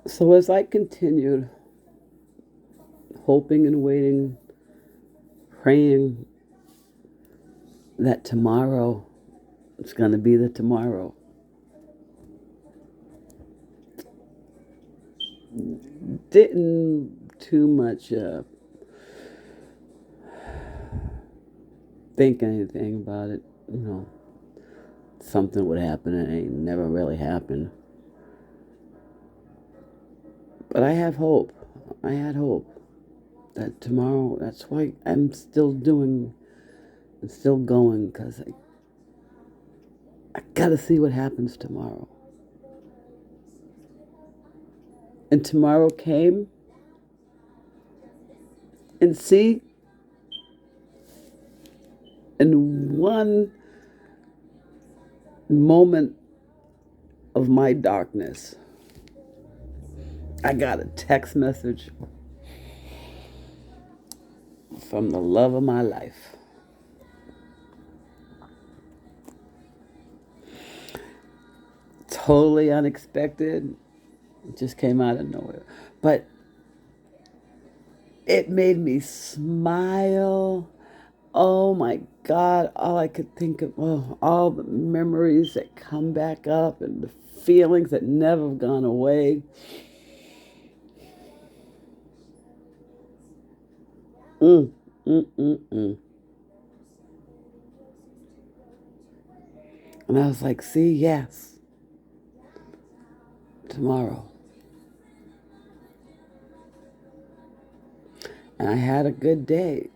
So as I continued hoping and waiting, praying that tomorrow is going to be the tomorrow, didn't too much think anything about it. Something would happen and it ain't never really happened. But I have hope. I had hope that tomorrow, that's why I'm still doing and still going, because I got to see what happens tomorrow. And tomorrow came, and see, in one moment of my darkness, I got a text message from the love of my life. Totally unexpected. It just came out of nowhere. But it made me smile. Oh my God, all I could think of, all the memories that come back up and the feelings that never have gone away. Mm, mm, mm, mm. And I was like, see, yes, tomorrow. And I had a good day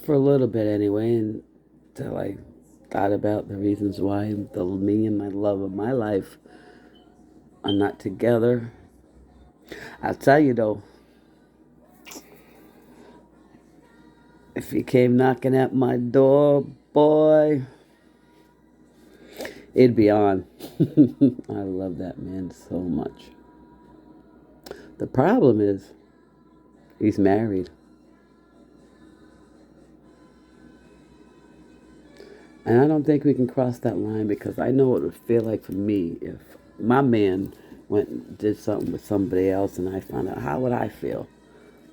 for a little bit anyway, until I thought about the reasons why me and my love of my life are not together. I'll tell you though, if he came knocking at my door, boy, it'd be on. I love that man so much. The problem is, he's married. And I don't think we can cross that line, because I know what it would feel like for me if my man went and did something with somebody else and I found out. How would I feel?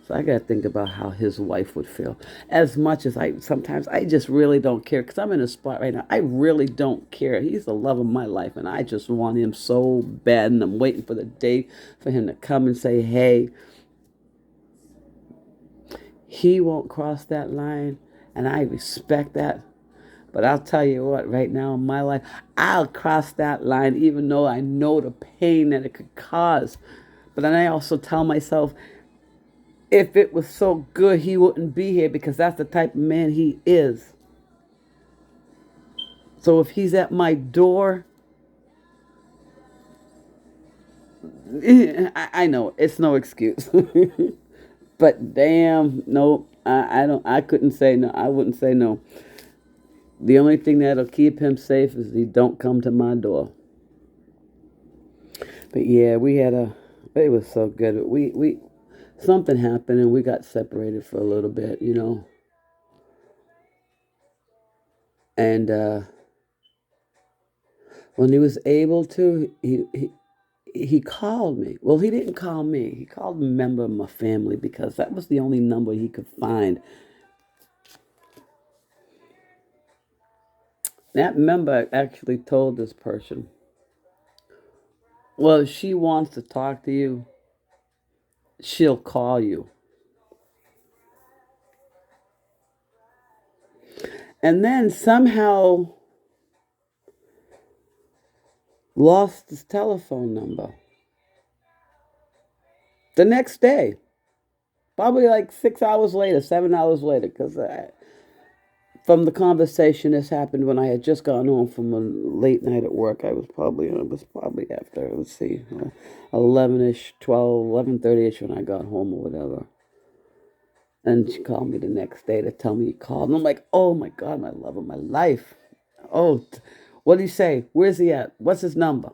So I got to think about how his wife would feel. As much as sometimes I just really don't care, because I'm in a spot right now. I really don't care. He's the love of my life, and I just want him so bad. And I'm waiting for the day for him to come and say, hey, he won't cross that line. And I respect that. But I'll tell you what, right now in my life, I'll cross that line even though I know the pain that it could cause. But then I also tell myself, if it was so good, he wouldn't be here, because that's the type of man he is. So if he's at my door, I know it's no excuse. But damn, no, I don't. I couldn't say no. I wouldn't say no. The only thing that'll keep him safe is he don't come to my door. But yeah, we had a. It was so good. We something happened and we got separated for a little bit. And when he was able to, he called me. Well, he didn't call me. He called a member of my family, because that was the only number he could find. That member actually told this person, well, if she wants to talk to you, she'll call you. And then somehow lost his telephone number the next day. Probably like 6 hours later, 7 hours later, because from the conversation, this happened when I had just gotten home from a late night at work. It was probably after, let's see, 11ish, 12, 11:30ish when I got home or whatever. And she called me the next day to tell me he called. And I'm like, oh my God, my love of my life. Oh, what did he say? Where's he at? What's his number?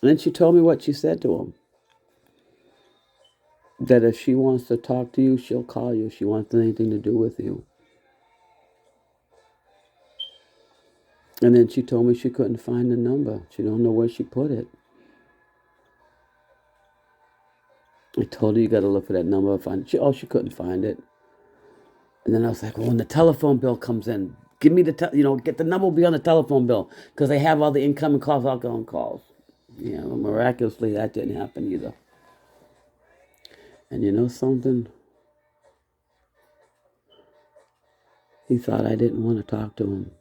And then she told me what she said to him, that if she wants to talk to you, she'll call you. If she wants anything to do with you. And then she told me she couldn't find the number. She don't know where she put it. I told her you got to look for that number. Find it. She couldn't find it. And then I was like, well, when the telephone bill comes in, give me get the number will be on the telephone bill because they have all the incoming calls, outgoing calls. Miraculously that didn't happen either. And you know something? He thought I didn't want to talk to him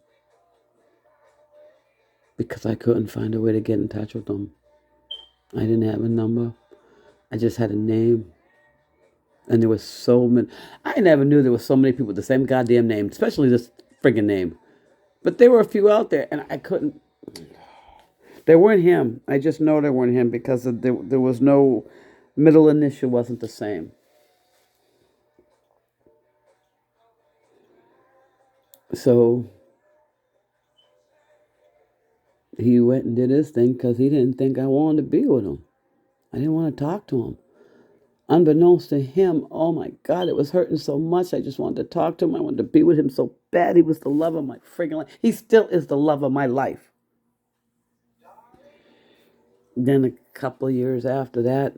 because I couldn't find a way to get in touch with him. I didn't have a number. I just had a name. And there was so many. I never knew there were so many people with the same goddamn name, especially this friggin' name. But there were a few out there, and I couldn't. They weren't him. I just know they weren't him because there was no middle initial wasn't the same. So he went and did his thing because he didn't think I wanted to be with him. I didn't want to talk to him. Unbeknownst to him, oh my God, it was hurting so much. I just wanted to talk to him. I wanted to be with him so bad. He was the love of my friggin' life. He still is the love of my life. Then a couple of years after that,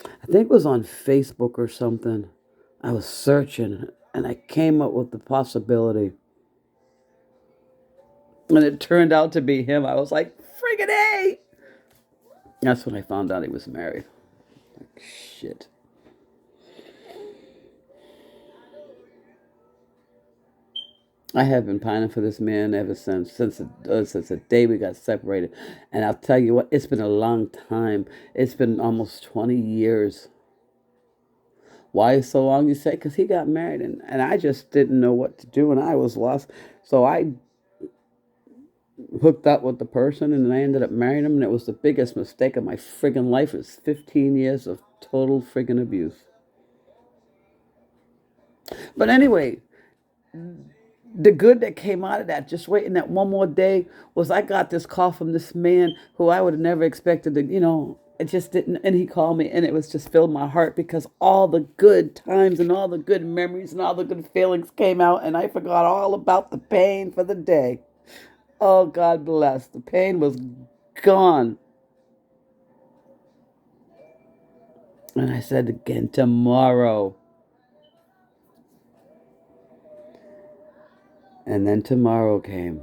I think it was on Facebook or something, I was searching and I came up with the possibility. And it turned out to be him. I was like, friggin' A! That's when I found out he was married. Like, shit. I have been pining for this man ever since the day we got separated. And I'll tell you what, it's been a long time. It's been almost 20 years. Why so long, you say? Because he got married, and I just didn't know what to do, and I was lost. So I hooked up with the person, and then I ended up marrying him, and it was the biggest mistake of my friggin' life. It was 15 years of total friggin' abuse. But anyway, the good that came out of that, just waiting that one more day, was I got this call from this man who I would have never expected to, it just didn't. And he called me, and it was just filled my heart because all the good times and all the good memories and all the good feelings came out, and I forgot all about the pain for the day. Oh, God bless. The pain was gone. And I said again, tomorrow. And then tomorrow came.